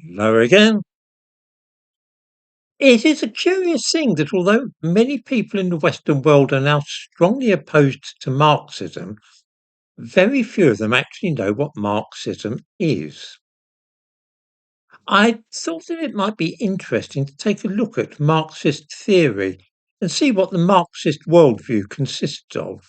Lower again. It is a curious thing that although many people in the Western world are now strongly opposed to Marxism, very few of them actually know what Marxism is. I thought that it might be interesting to take a look at Marxist theory and see what the Marxist worldview consists of.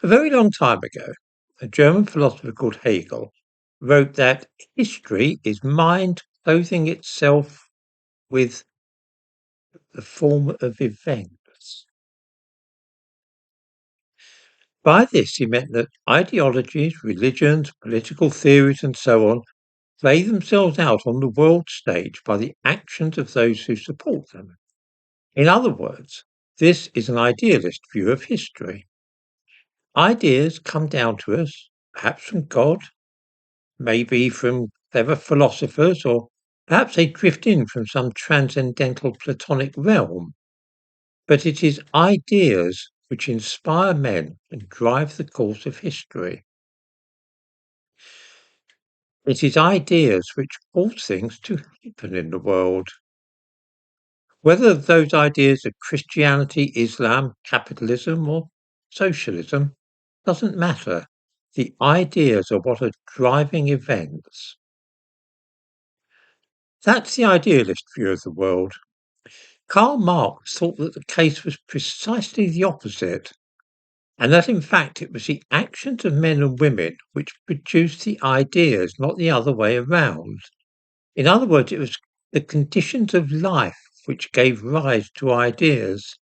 A very long time ago, a German philosopher called Hegel wrote that history is mind clothing itself with the form of events. By this, he meant that ideologies, religions, political theories, and so on play themselves out on the world stage by the actions of those who support them. In other words, this is an idealist view of history. Ideas come down to us, perhaps from God, maybe from clever philosophers, or perhaps they drift in from some transcendental Platonic realm. But it is ideas which inspire men and drive the course of history. It is ideas which cause things to happen in the world. Whether those ideas are Christianity, Islam, capitalism, or socialism doesn't matter. The ideas are what are driving events. That's the idealist view of the world. Karl Marx thought that the case was precisely the opposite, and that in fact it was the actions of men and women which produced the ideas, not the other way around. In other words, it was the conditions of life which gave rise to ideas,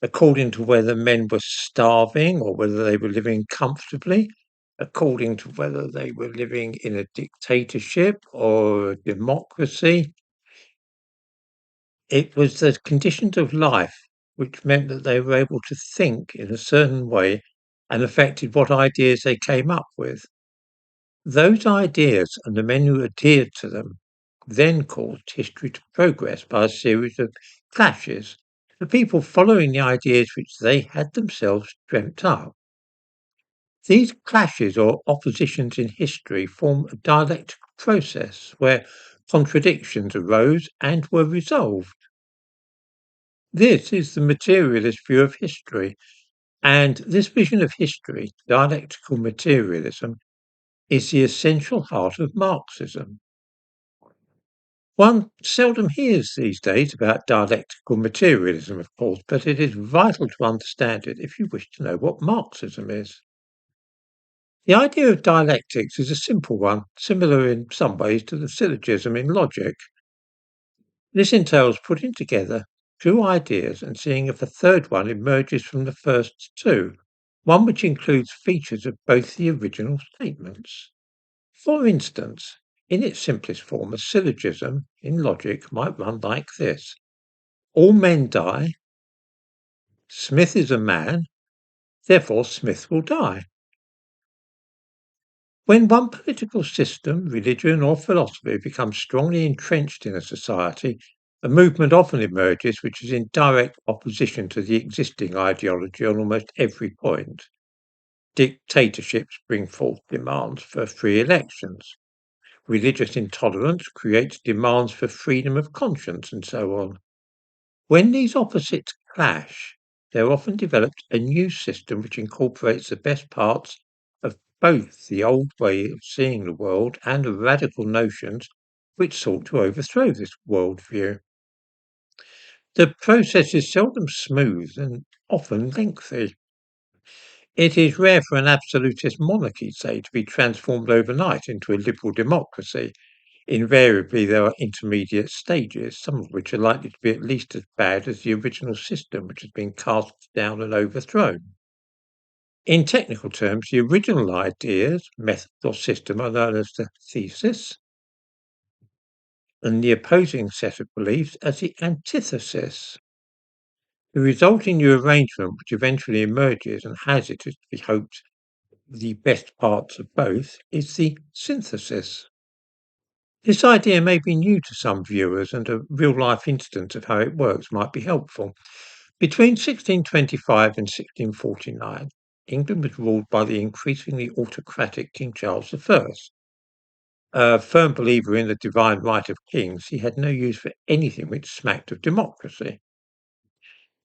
according to whether men were starving or whether they were living comfortably, according to whether they were living in a dictatorship or a democracy. It was the conditions of life which meant that they were able to think in a certain way and affected what ideas they came up with. Those ideas and the men who adhered to them then caused history to progress by a series of clashes, the people following the ideas which they had themselves dreamt up. These clashes or oppositions in history form a dialectical process where contradictions arose and were resolved. This is the materialist view of history, and this vision of history, dialectical materialism, is the essential heart of Marxism. One seldom hears these days about dialectical materialism, of course, but it is vital to understand it if you wish to know what Marxism is. The idea of dialectics is a simple one, similar in some ways to the syllogism in logic. This entails putting together two ideas and seeing if a third one emerges from the first two, one which includes features of both the original statements. For instance, in its simplest form, a syllogism in logic might run like this: all men die, Smith is a man, therefore Smith will die. When one political system, religion, or philosophy becomes strongly entrenched in a society, a movement often emerges which is in direct opposition to the existing ideology on almost every point. Dictatorships bring forth demands for free elections. Religious intolerance creates demands for freedom of conscience, and so on. When these opposites clash, there often develops a new system which incorporates the best parts of both the old way of seeing the world and the radical notions which sought to overthrow this worldview. The process is seldom smooth and often lengthy. It is rare for an absolutist monarchy, say, to be transformed overnight into a liberal democracy. Invariably, there are intermediate stages, some of which are likely to be at least as bad as the original system, which has been cast down and overthrown. In technical terms, the original ideas, method, or system are known as the thesis, and the opposing set of beliefs as the antithesis. The resulting new arrangement, which eventually emerges and has, it is to be hoped, the best parts of both, is the synthesis. This idea may be new to some viewers, and a real life instance of how it works might be helpful. Between 1625 and 1649, England was ruled by the increasingly autocratic King Charles I. A firm believer in the divine right of kings, he had no use for anything which smacked of democracy.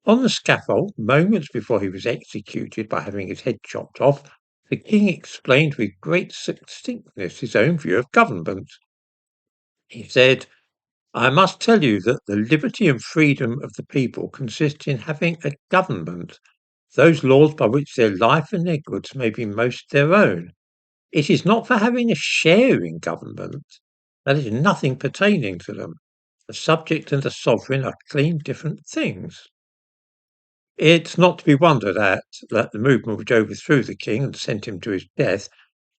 On the scaffold, moments before he was executed by having his head chopped off, the king explained with great succinctness his own view of government. He said, "I must tell you that the liberty and freedom of the people consist in having a government, those laws by which their life and their goods may be most their own. It is not for having a share in government. That is nothing pertaining to them. The subject and the sovereign are clean different things." It's not to be wondered at that the movement which overthrew the king and sent him to his death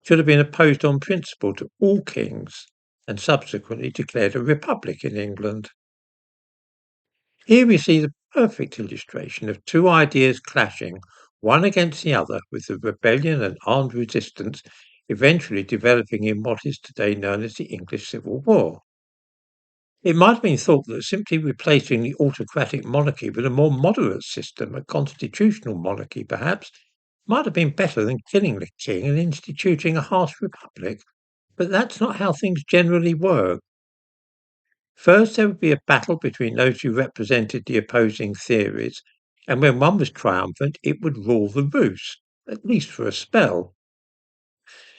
should have been opposed on principle to all kings, and subsequently declared a republic in England. Here we see the perfect illustration of two ideas clashing, one against the other, with the rebellion and armed resistance eventually developing in what is today known as the English Civil War. It might have been thought that simply replacing the autocratic monarchy with a more moderate system, a constitutional monarchy perhaps, might have been better than killing the king and instituting a harsh republic, but that's not how things generally work. First, there would be a battle between those who represented the opposing theories, and when one was triumphant, it would rule the roost, at least for a spell.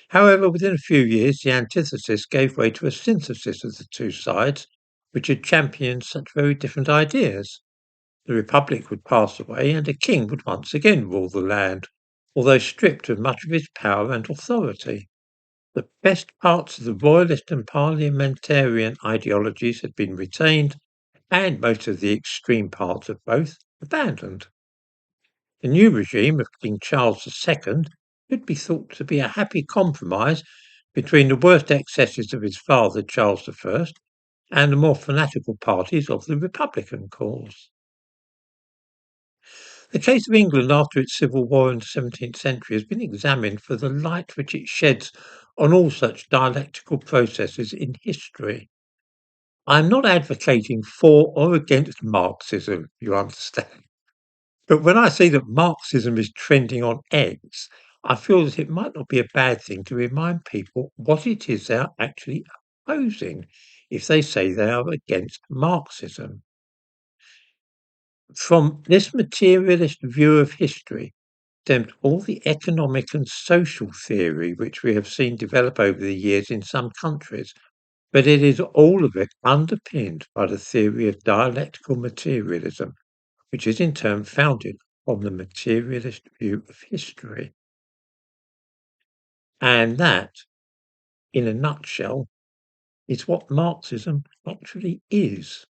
However, within a few years, the antithesis gave way to a synthesis of the two sides, which had championed such very different ideas. The Republic would pass away, and a king would once again rule the land, although stripped of much of his power and authority. The best parts of the royalist and parliamentarian ideologies had been retained, and most of the extreme parts of both abandoned. The new regime of King Charles II could be thought to be a happy compromise between the worst excesses of his father, Charles I, and the more fanatical parties of the Republican cause. The case of England after its civil war in the 17th century has been examined for the light which it sheds on all such dialectical processes in history. I am not advocating for or against Marxism, you understand. But when I see that Marxism is trending on X, I feel that it might not be a bad thing to remind people what it is they are actually opposing if they say they are against Marxism. From this materialist view of history stemmed all the economic and social theory which we have seen develop over the years in some countries, but it is all of it underpinned by the theory of dialectical materialism, which is in turn founded on the materialist view of history. And that, in a nutshell, is what Marxism actually is.